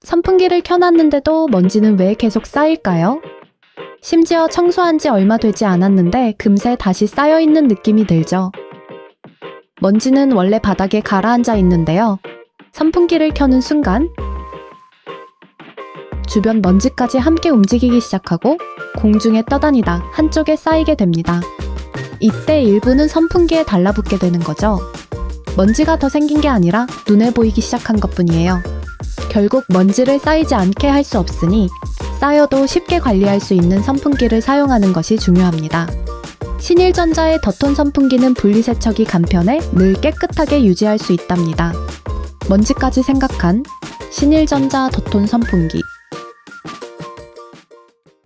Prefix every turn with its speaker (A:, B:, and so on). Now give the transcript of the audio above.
A: 선풍기를 켜놨는데도 먼지는 왜 계속 쌓일까요? 심지어 청소한 지 얼마 되지 않았는데 금세 다시 쌓여있는 느낌이 들죠. 먼지는 원래 바닥에 가라앉아 있는데요. 선풍기를 켜는 순간 주변 먼지까지 함께 움직이기 시작하고 공중에 떠다니다 한쪽에 쌓이게 됩니다. 이때 일부는 선풍기에 달라붙게 되는 거죠. 먼지가 더 생긴 게 아니라 눈에 보이기 시작한 것뿐이에요. 결국 먼지를 쌓이지 않게 할 수 없으니 쌓여도 쉽게 관리할 수 있는 선풍기를 사용하는 것이 중요합니다. 신일전자의 더톤 선풍기는 분리세척이 간편해 늘 깨끗하게 유지할 수 있답니다. 먼지까지 생각한 신일전자 더톤 선풍기.